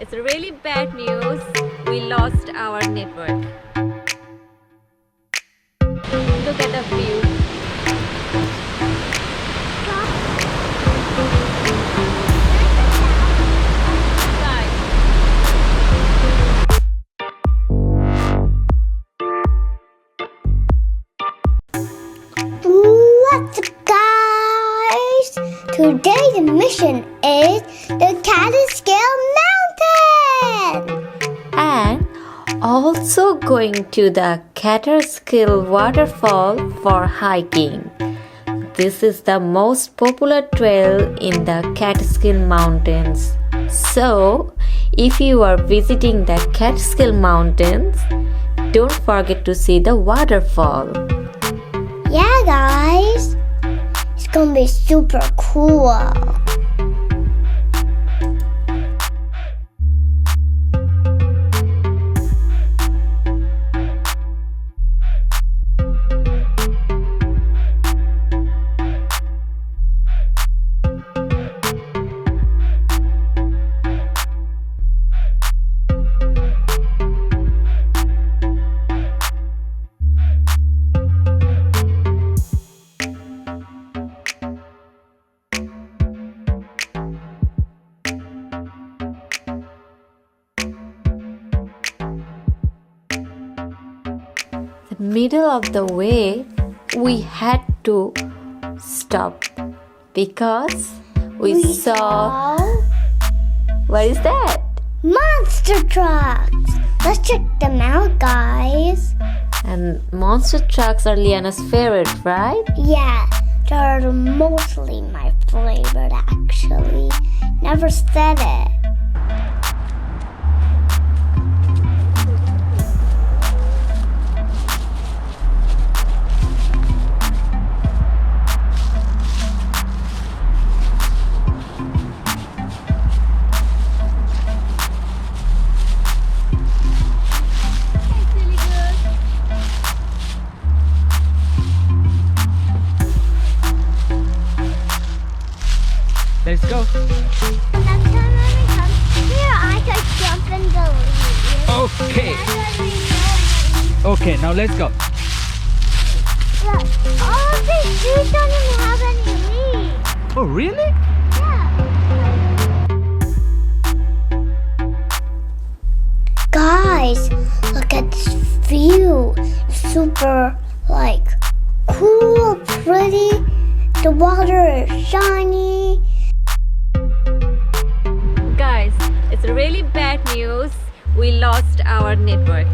it's really bad news. We lost our network. Look at the view. What's up, guys? Today the mission is the Catskill Mountains, And also going to the Kaaterskill waterfall for hiking. This is the most popular trail in the Catskill Mountains. So, if you are visiting the Catskill Mountains, don't forget to see the waterfall. Yeah, guys, it's gonna be super cool. The middle of the way, we had to stop because we saw. What is that? Monster trucks. Let's check them out, guys. And monster trucks are Liana's favorite, right? Yeah, they're mostly my favorite, actually. Never said it. Let's go. Next time when we come here, I just jump and go. Okay. Okay, now let's go. Look, all of these trees don't even have any leaves. Oh, really? Yeah. Guys, look at this view. Super, cool, pretty. The water is shiny. Guys, it's really bad news. We lost our network.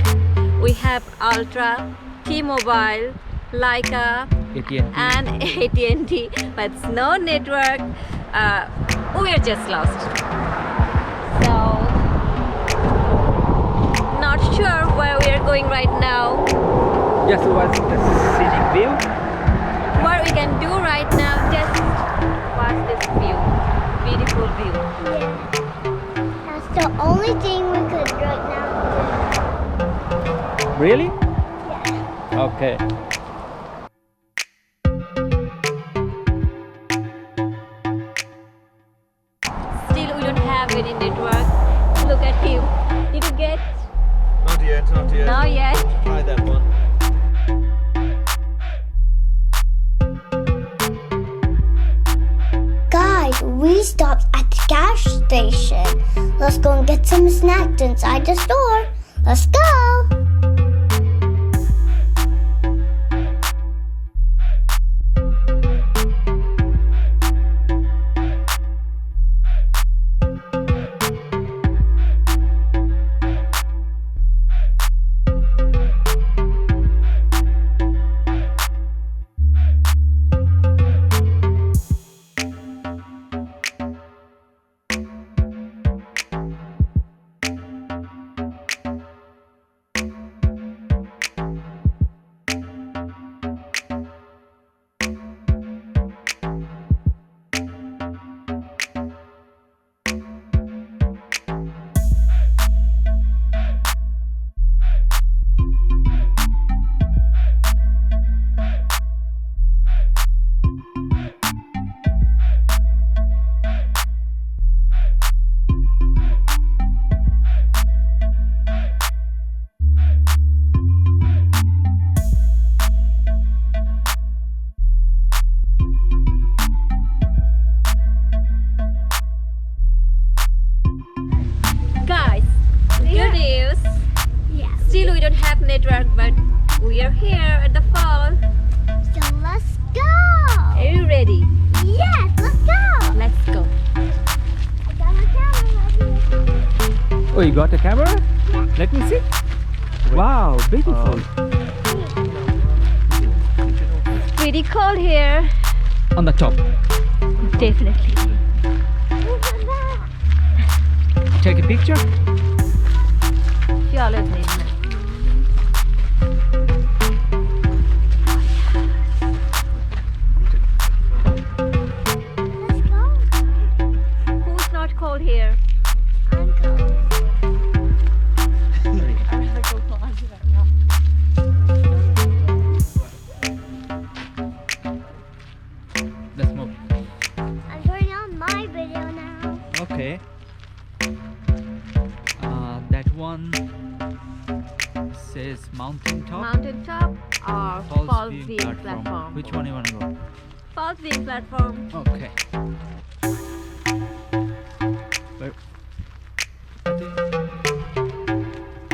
We have Ultra, T-Mobile, Leica, AT&T. and AT&T, but no network. We're just lost. So, not sure where we are going right now. Just watch the scenic view. What we can do right now, just watch this view. Beautiful view. Yeah. That's the only thing we could right now Really? do. Yeah. Okay. Still, we don't have any network. Look at him. Did you get? Not yet, not yet. Not yet. Try that one. Guys, we stopped at the gas station. Let's go and get some snacks inside the store. Let's go. got a camera? Let me see. Wow, beautiful. Pretty cold here. On the top. Definitely. Take a picture. Charlotte name. Let's go. Who's not cold here? I'm cold. Let's move. I'm turning on my video now. Okay. That one says mountaintop. Mountaintop or falls viewing platform? Which one you want to go? Falls viewing platform. Okay. But I think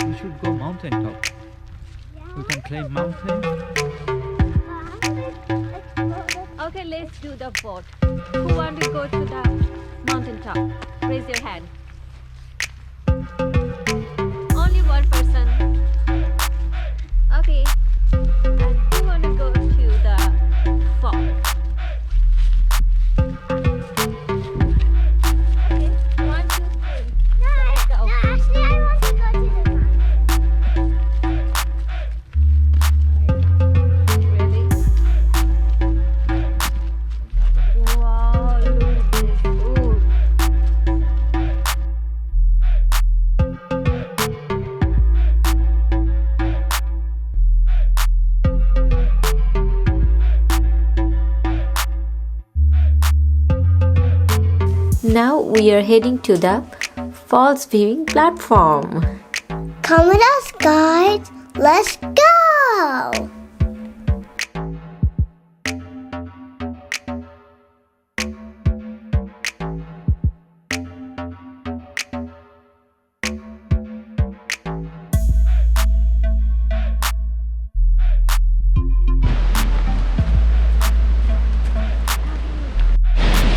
we should go mountaintop. We can climb mountain. Okay, let's do the boat. Who want to go to the mountaintop? Raise your hand. Only one person. Okay. And who want to go to the fall? Okay, 1, 2, 3. No, Let's go. actually, I want to go to the mountain. Really? Wow, look at this. Ooh. Now we are heading to the falls viewing platform. Come with us, guys. Let's go.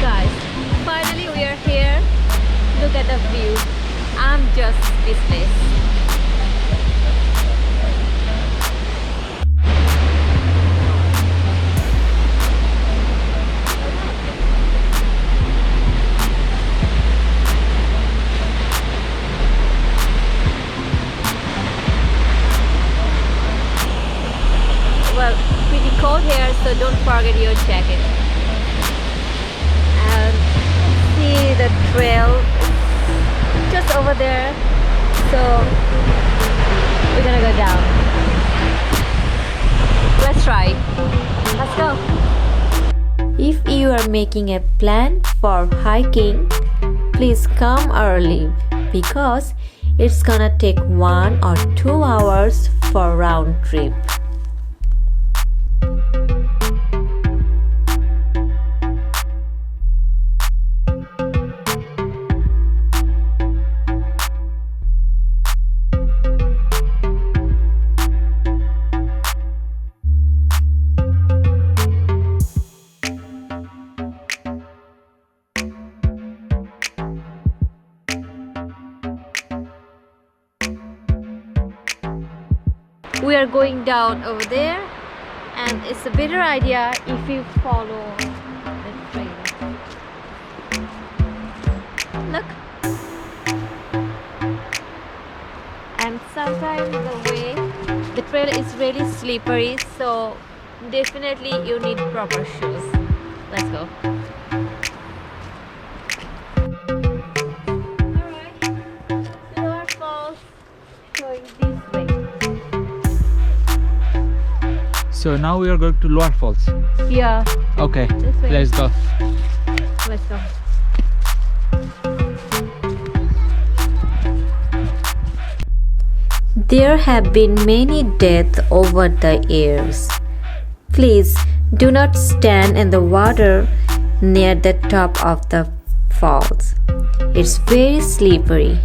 Guys, finally we are here. Look at the view. I'm just speechless. Well, pretty cold here, so don't forget your jacket. And see the trail just over there, so we're gonna go down. Let's try. Let's go. If you are making a plan for hiking, please come early because it's gonna take 1 or 2 hours for round trip. We are going down over there, and it's a better idea if you follow the trail. Look, and sometimes the trail is really slippery, so definitely you need proper shoes. Let's go. Alright, Lower Falls going this way. So now we are going to Lower Falls. Yeah, Okay, this way. let's go. Let's go. There have been many deaths over the years. Please do not stand in the water near the top of the falls. It's very slippery.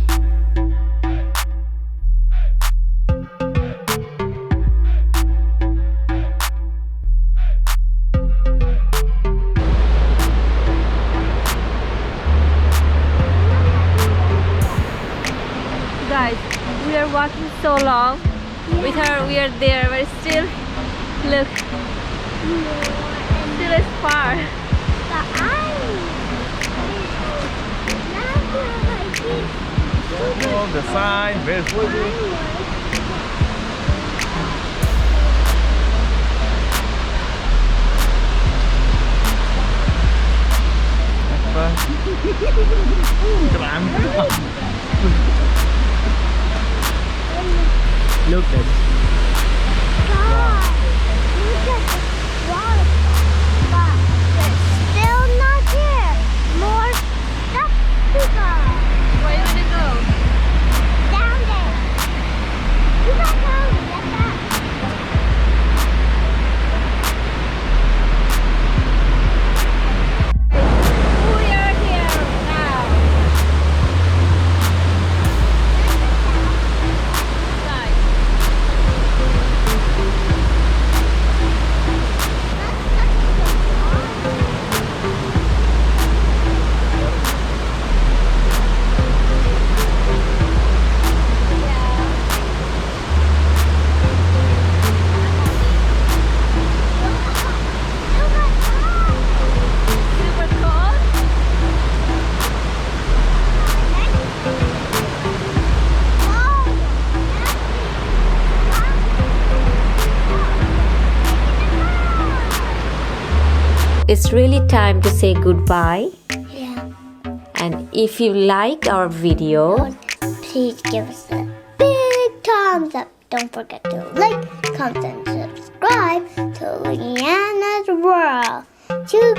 so long. We thought we are there, but still, look, still it's far. Oh, the sign, where's Foliage? Look at Still not here. More stuff to go. Where you wanna go? Down there. You got down. Get that. We are here now. Guys, super cold. It's really time to say goodbye. Yeah. And if you like our video, Please give us a big thumbs up. Don't forget to like, comment, and subscribe to Leanna's World. See you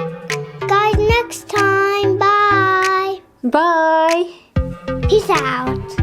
guys next time. Bye. bye. Peace out.